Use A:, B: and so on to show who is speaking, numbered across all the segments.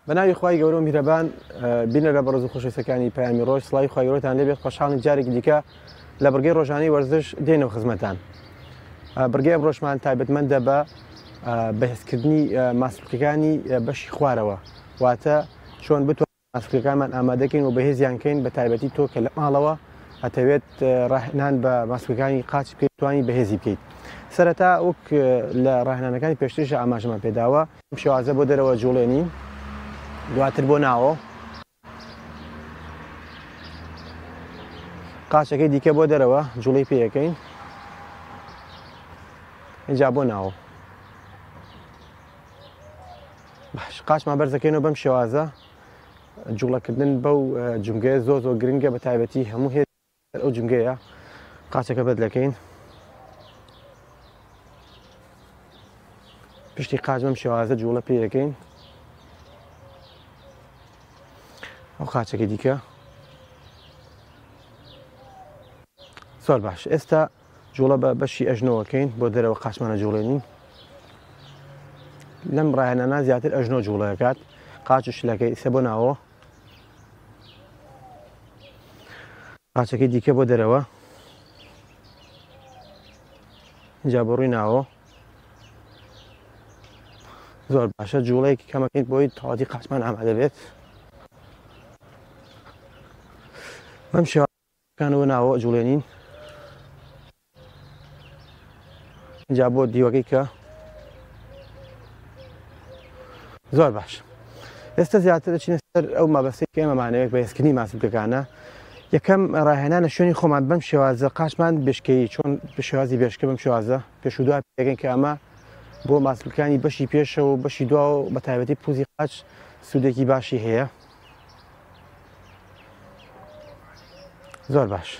A: بەناوی خوای گەورە و میهرەبان بینە لە بەڕێز و خۆشەویستەکانی پەیامی ڕۆژ سڵاوی خوای گەورەتان لێبێت خۆشحاڵین جارێکی دیکە لە بەرگەی ڕۆژانەی وەرزش دێنەوە خزمەتان. بەرگەی ئەم ڕۆژمان تایبەتمەندە بە بەهێزکردنی ماسوولکەکانی بەشی خوارەوە، واتە چۆن بتوانین ماسوولکەکانمان ئامادەکەین و بەهێزیانکەین بە تایبەتی تۆ کە لە ماڵەوە ئەتەوێت ڕاهێنان بە ماسوولکەکانی قاچ بکەیت توانی بەهێزی بکەیت. سەرەتا وەک لە ڕاهێنانەکانی پێشترش ئاماژەمان پێداوە شێوازە بۆ دەرەوە جوڵێنین، دواتر بۆ ناوە قاچەکەی دیکە بۆ دەرەوە جوڵەی پێەکەین، اینجا بۆ ناوە باش قاچمان بەرزەکەینەوە بەم شێوازە. جوڵەکردن بەو جونگەیە زۆر گرنگە، بە تایبەتی هەموو هێز ئەو جونگەیە قاچەکە بەدلەکەین، پشتی قاچ بەم شێوازە جوڵە پێەکەین، ئەو قاچەکەی دیکە زۆر باش. ئێستا جوڵە بە بەشی ئەژنۆوەکەین بۆ دەرەوە قاچمانە جوڵێنین. لەم ڕاهێنانە زیاتر ئەژنۆ جوڵەکات، قاچ و شلەکەی سێ بۆ ناوە، قاچەکەی دیکە بۆ دەرەوە، اینجا بۆ ڕووی ناوە. زۆر باشە، جوڵەیەکی کەمەکەین بۆی تەواتی قاچمان ئامادە بێت. بەم شێوازەکانەوە ناوە جوڵێنین، اینجا بۆ دیوەکەی کە زۆر باش. ئێستا زیاتر دەچینە سەر ئەو مەبەستەی کە ئێمەمانەوێت بە هێزکردنی ماسوولکەکانە. یەکەم ڕاهێنانە شوێنی خۆمان بەم شێوازە قاچمان بێشکەی، چۆن بە شێوازی بێشکە بەم شێوازە پێش و دوای پێگەین کە ئەمە بۆ ماسوولکانی بەشی پێشەوە و بەشی دواوە بە تایبەتی پوزی قاچ سوودێکی باشی هەیە. زۆر باش،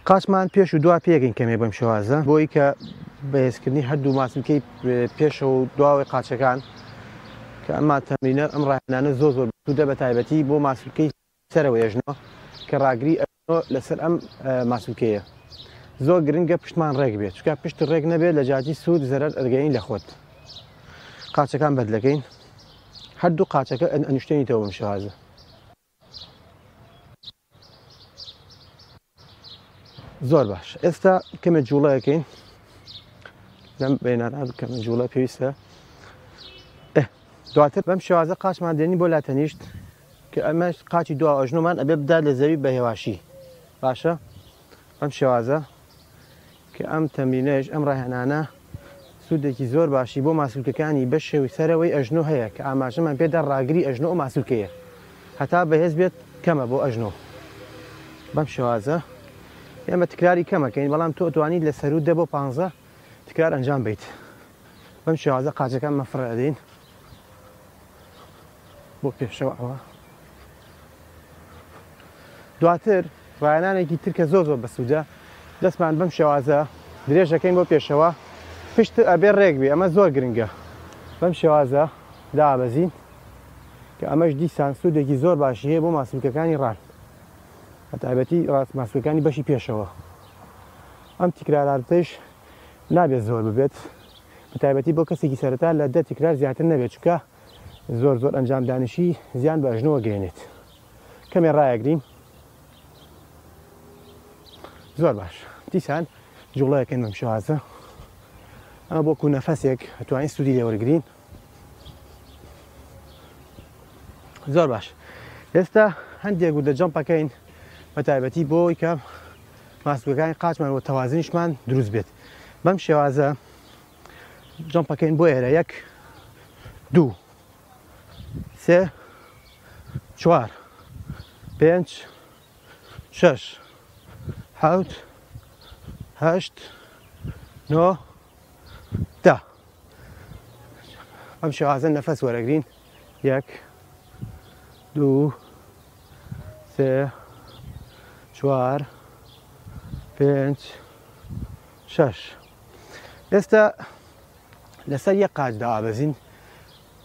A: قاچمان پێش و دوای پێگەین کەمێ بەم شێوازە بۆی کە بەهێزکردنی هەردوو ماسوولکەی پێشەوە و دواوەی قاچەکان کە ئەمە تەمرینە ئەم ڕاهێنانە زۆر بەسوودە، بە تایبەتی بۆ ماسوولکەی سەرەوە ئێژنۆ کە ڕاگری ئەژنۆ لەسەر ئەم ماسوولکەیە. زۆر گرنگە پشتمان ڕێک بێت، چونکە پشت ڕێک نەبێت لە جاتی سوود زەرەر ئەرگەین لە خۆت. قاچەکان بەدلەکەین، هەردوو قاچەکە ئەنوشتێنیتەوە بەم شێوازە. زۆر باش، ئێستا کەمێک جوڵەیەکەین لەم بێنانە کەمە جوڵە پێویستە. دواتر بەم شێوازە قاچمان دێنی بۆ لاتەنیشت کە ئەمە قاچی دوا ئەژنۆمان ئەبێ بدات لە زەوی بە هێواشی. باشە، ئەم شێوازە کە ئەم تەمرینەش ئەم ڕاهێنانە سوودێکی زۆر باشی بۆ ماسوولکەکانی بە شێوی سەرەوەی ئەژنۆ هەیە کە ئاماژەمان پێدا ڕاگری ئەژنۆ و ماسوولکەیە، هەتا بەهێز بێت کەمە بۆ ئەژنۆ. بەم شێوازە ئێمە تکراری کەمەکەین، بەڵام تۆ توانیت لە سەر و 10 بۆ 15 تکرار ئەنجام بیت. بەم شێوازە قاچەکان مەفڕ ئەدەین بۆ پێشەوە. ئەوە دواتر ڕاهێنانێکی تر کە زۆر بەسوودە، دەستمان بەم شێوازە درێژەکەین بۆ پێشەوە، پشت ئەبێ ڕێک بێ، ئەمە زۆر گرنگە. بەم شێوازە دابەزین کە ئەمەش دیسان سوودێکی زۆر باشی هەیە بۆ ماسوولکەکانی ڕان، بە تایبەتی ماسوولکەکانی بەشی پێشەوە. ئەم تکراراتش نابێت زۆر ببێت، بە تایبەتی بۆ کەسێکی سەرەتا لە 10 تکرار زیاتر نەبێت، چونکە زۆر ئەنجام دانیشی زیان بە ئەژنۆوە گەێنێت. کەمێ ڕایەگرین، زۆر باش. دیسان جوڵەیەکەین بەم شێوازە، ئەمە بۆ کو نەفەسێک ئەتوانین سوودی لێوەرگرین. زۆر باش، ئێستا هەندێک وردە جەمپەکەین بە تایبەتی بۆی کە ماسوولکەکانی قاچمان بۆ تەوازنیشمان دروست بێت. بەم شێوازە جەمپەکەین بۆ ئێرە 1 2 3 4 5 6 7 8 9 10. بەم شێوازە نەفەس وەرەگرین 1 2 3 4 5 6. ئێستا لەسەر یەک قاچ دابەزین،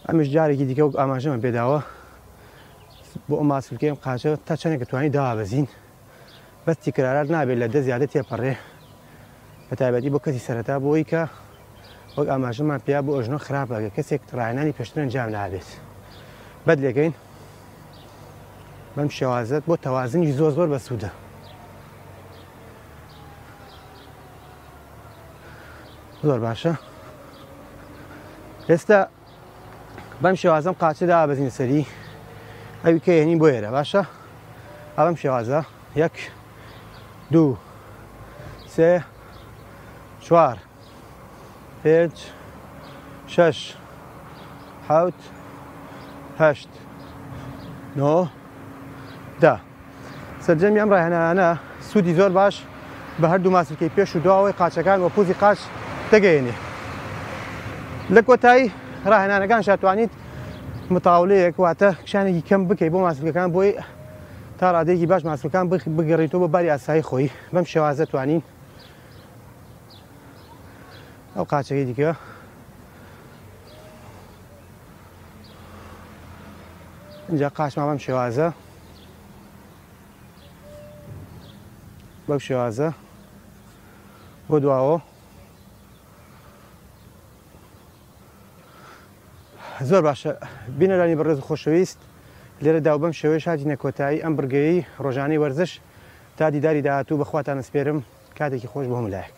A: ئەمش جارێکی دیکە وەک ئاماژەمان پێداوە بۆ ئەم ماسوولکەی قاچە تا چەندێک دەتوانین دابەزین. بەس تکرارات نابێت لە 10 زیادە تێپەڕێ، بە تایبەتی بۆ کەسی سەرەتا بۆی کە وەک ئاماژەمان پێیا بۆ ئەژنۆ خراپە، کەسێک ڕاهێنانی پێشتر ئەنجام نابێت. بەدلێکەین بەم شێوازت بۆ تەوازنی زۆر بەسوودە. زۆر باشە. ئێستا بەم شێوازەم قاچەدا ئابەزین سەری ئەوی کە هێنین بۆ ئێرە باشە. ئەم شێوازە 1 2 3 4 5 6 7 8 9 10 سەرجەمی ئەم ڕاهێنانە سوودی زۆر باش بە هەردوو ماسلکەی پێش و دواوەی قاچەکان وە پوزی قاچ دەگەیەنێ. لە کۆتایی ڕاهێنانەکان شاتوانیت متاولەیەک واتە کشانێکی کەم بکەیت بۆ ماسلکەکان بۆی تا ڕادەیەکی باش ماسلەکان بگەڕیتەوە بە باری ئاسایی خۆی. بەم شێوازە توانین ئەو قاچەکەی دیکە اینجا قاچما بەم شێوازە بەو شێوازە بۆ دواوە زۆر باشە. بینەرانی بەڕێز و خۆشەویست لێرەدا و بەم شێوەیە هاتینە کۆتایی ئەم بڕگەیەی ڕۆژانەی وەرزش تا دیداری داهاتوو بەخواتان ئەسپێرم کاتێکی خۆش بۆ هەموو لایەک.